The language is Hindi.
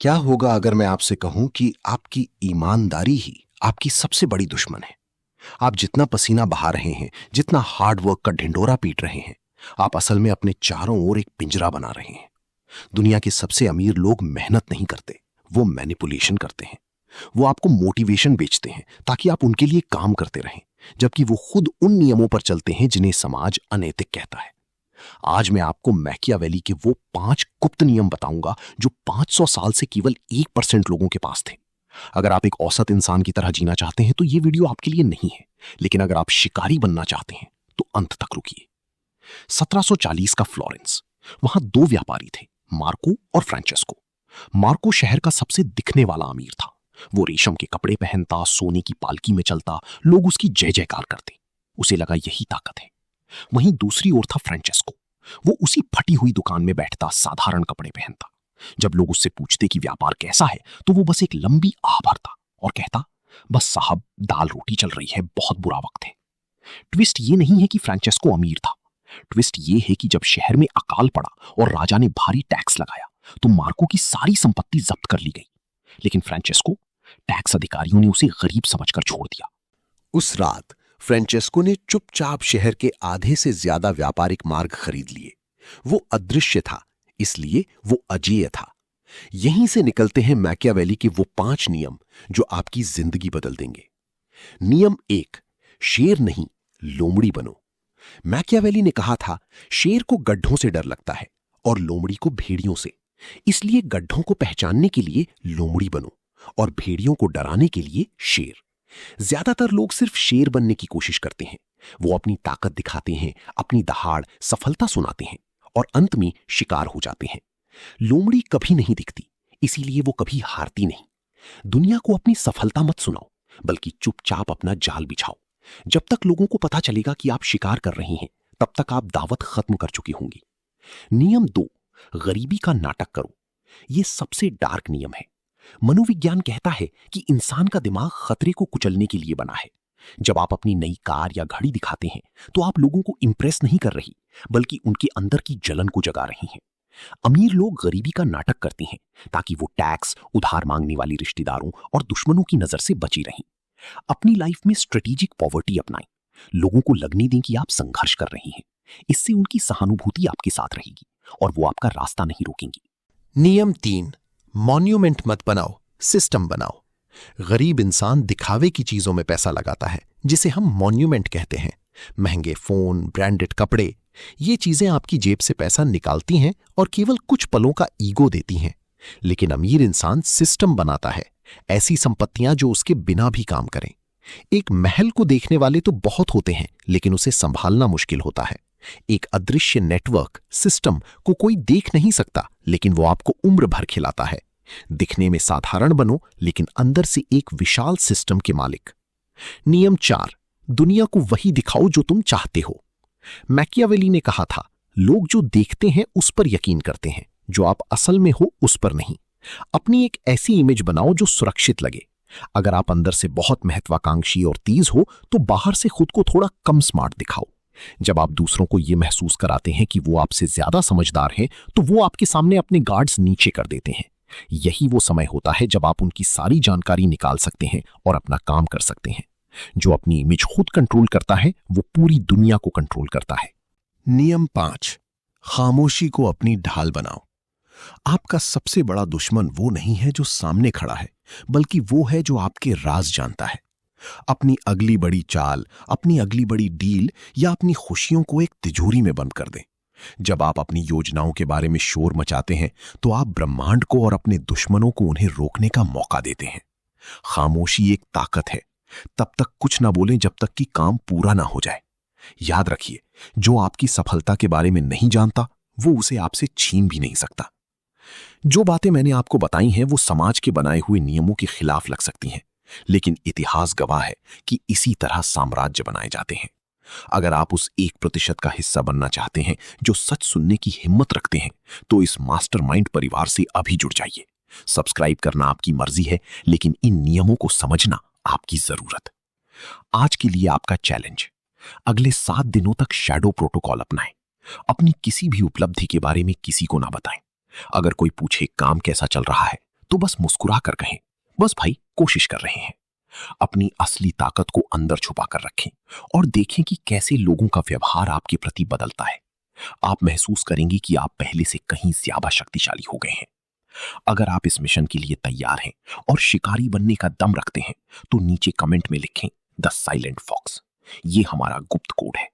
क्या होगा अगर मैं आपसे कहूं कि आपकी ईमानदारी ही आपकी सबसे बड़ी दुश्मन है। आप जितना पसीना बहा रहे हैं, जितना हार्ड वर्क का ढिंडोरा पीट रहे हैं, आप असल में अपने चारों ओर एक पिंजरा बना रहे हैं। दुनिया के सबसे अमीर लोग मेहनत नहीं करते, वो मैनिपुलेशन करते हैं। वो आपको मोटिवेशन बेचते हैं ताकि आप उनके लिए काम करते रहें, जबकि वो खुद उन नियमों पर चलते हैं जिन्हें समाज अनैतिक कहता है। आज मैं आपको मैकियावेली के वो 5 गुप्त नियम बताऊंगा जो 500 साल से केवल 1% लोगों के पास थे। अगर आप एक औसत इंसान की तरह जीना चाहते हैं तो ये वीडियो आपके लिए नहीं है, लेकिन अगर आप शिकारी बनना चाहते हैं तो अंत तक रुकिए। 1740 का फ्लोरेंस। वहां 2 व्यापारी थे, मार्को और फ्रांचेस्को। मार्को शहर का सबसे दिखने वाला अमीर था। वो रेशम के कपड़े पहनता, सोने की पालकी में चलता, लोग उसकी जय जयकार करते। उसे लगा यही ताकत है। वहीं दूसरी ओर था फ्रांचेस्को। वो उसी फटी हुई दुकान में बैठता, साधारण कपड़े पहनता। जब लोग उससे पूछते कि व्यापार कैसा है तो वो बस एक लंबी आह भरता और कहता, बस साहब, दाल रोटी चल रही है, बहुत बुरा वक्त है। ट्विस्ट ये नहीं है कि फ्रांचेस्को अमीर था। ट्विस्ट ये है कि जब शहर में अकाल पड़ा और राजा ने भारी टैक्स लगाया तो मार्को की सारी संपत्ति जब्त कर ली गई। लेकिन फ्रांचेस्को, टैक्स अधिकारियों ने उसे गरीब समझकर छोड़ दिया। उस रात फ्रांचेस्को ने चुपचाप शहर के आधे से ज्यादा व्यापारिक मार्ग खरीद लिए। वो अदृश्य था, इसलिए वो अजेय था। यहीं से निकलते हैं मैकियावेली के वो 5 नियम जो आपकी जिंदगी बदल देंगे। नियम 1, शेर नहीं, लोमड़ी बनो। मैकियावेली ने कहा था, शेर को गड्ढों से डर लगता है और लोमड़ी को भेड़ियों से। इसलिए गड्ढों को पहचानने के लिए लोमड़ी बनो और भेड़ियों को डराने के लिए शेर। ज्यादातर लोग सिर्फ शेर बनने की कोशिश करते हैं। वो अपनी ताकत दिखाते हैं, अपनी दहाड़, सफलता सुनाते हैं और अंत में शिकार हो जाते हैं। लोमड़ी कभी नहीं दिखती, इसीलिए वो कभी हारती नहीं। दुनिया को अपनी सफलता मत सुनाओ, बल्कि चुपचाप अपना जाल बिछाओ। जब तक लोगों को पता चलेगा कि आप शिकार कर रही हैं, तब तक आप दावत खत्म कर चुकी होंगी। नियम 2, गरीबी का नाटक करो। यह सबसे डार्क नियम है। मनोविज्ञान कहता है कि इंसान का दिमाग खतरे को कुचलने के लिए बना है। जब आप अपनी नई कार या घड़ी दिखाते हैं तो आप लोगों को इंप्रेस नहीं कर रही, बल्कि उनके अंदर की जलन को जगा रही हैं। अमीर लोग गरीबी का नाटक करते हैं ताकि वो टैक्स, उधार मांगने वाली रिश्तेदारों और दुश्मनों की नजर से बची रहें। अपनी लाइफ में स्ट्रेटेजिक पॉवर्टी अपनाएं। लोगों को लगने दें कि आप संघर्ष कर रही हैं। इससे उनकी सहानुभूति आपके साथ रहेगी और वो आपका रास्ता नहीं रोकेंगी। नियम 3, मॉन्यूमेंट मत बनाओ, सिस्टम बनाओ। गरीब इंसान दिखावे की चीजों में पैसा लगाता है, जिसे हम मॉन्यूमेंट कहते हैं। महंगे फोन, ब्रांडेड कपड़े, ये चीजें आपकी जेब से पैसा निकालती हैं और केवल कुछ पलों का ईगो देती हैं। लेकिन अमीर इंसान सिस्टम बनाता है, ऐसी संपत्तियां जो उसके बिना भी काम करें। एक महल को देखने वाले तो बहुत होते हैं, लेकिन उसे संभालना मुश्किल होता है। एक अदृश्य नेटवर्क, सिस्टम को कोई देख नहीं सकता, लेकिन वो आपको उम्र भर खिलाता है। दिखने में साधारण बनो, लेकिन अंदर से एक विशाल सिस्टम के मालिक। नियम 4, दुनिया को वही दिखाओ जो तुम चाहते हो। मैकियावेली ने कहा था, लोग जो देखते हैं उस पर यकीन करते हैं, जो आप असल में हो उस पर नहीं। अपनी एक ऐसी इमेज बनाओ जो सुरक्षित लगे। अगर आप अंदर से बहुत महत्वाकांक्षी और तेज हो तो बाहर से खुद को थोड़ा कम स्मार्ट दिखाओ। जब आप दूसरों को यह महसूस कराते हैं कि वो आपसे ज्यादा समझदार हैं, तो वो आपके सामने अपने गार्ड्स नीचे कर देते हैं। यही वो समय होता है जब आप उनकी सारी जानकारी निकाल सकते हैं और अपना काम कर सकते हैं। जो अपनी इमेज खुद कंट्रोल करता है, वो पूरी दुनिया को कंट्रोल करता है। नियम 5, खामोशी को अपनी ढाल बनाओ। आपका सबसे बड़ा दुश्मन वो नहीं है जो सामने खड़ा है, बल्कि वो है जो आपके राज जानता है। अपनी अगली बड़ी चाल, अपनी अगली बड़ी डील या अपनी खुशियों को एक तिजोरी में बंद कर दें। जब आप अपनी योजनाओं के बारे में शोर मचाते हैं तो आप ब्रह्मांड को और अपने दुश्मनों को उन्हें रोकने का मौका देते हैं। खामोशी एक ताकत है। तब तक कुछ ना बोलें जब तक कि काम पूरा ना हो जाए। याद रखिए, जो आपकी सफलता के बारे में नहीं जानता, वो उसे आपसे छीन भी नहीं सकता। जो बातें मैंने आपको बताई हैं वो समाज के बनाए हुए नियमों के खिलाफ लग सकती हैं, लेकिन इतिहास गवाह है कि इसी तरह साम्राज्य बनाए जाते हैं। अगर आप उस 1% का हिस्सा बनना चाहते हैं जो सच सुनने की हिम्मत रखते हैं, तो इस मास्टरमाइंड परिवार से अभी जुड़ जाइए। सब्सक्राइब करना आपकी मर्जी है, लेकिन इन नियमों को समझना आपकी जरूरत। आज के लिए आपका चैलेंज, अगले 7 दिनों तक शैडो प्रोटोकॉल अपनाएं। अपनी किसी भी उपलब्धि के बारे में किसी को ना बताएं। अगर कोई पूछे काम कैसा चल रहा है, तो बस मुस्कुरा कर कहें, बस भाई कोशिश कर रहे हैं। अपनी असली ताकत को अंदर छुपा कर रखें और देखें कि कैसे लोगों का व्यवहार आपके प्रति बदलता है। आप महसूस करेंगे कि आप पहले से कहीं ज्यादा शक्तिशाली हो गए हैं। अगर आप इस मिशन के लिए तैयार हैं और शिकारी बनने का दम रखते हैं तो नीचे कमेंट में लिखें द साइलेंट फॉक्स। ये हमारा गुप्त कोड है।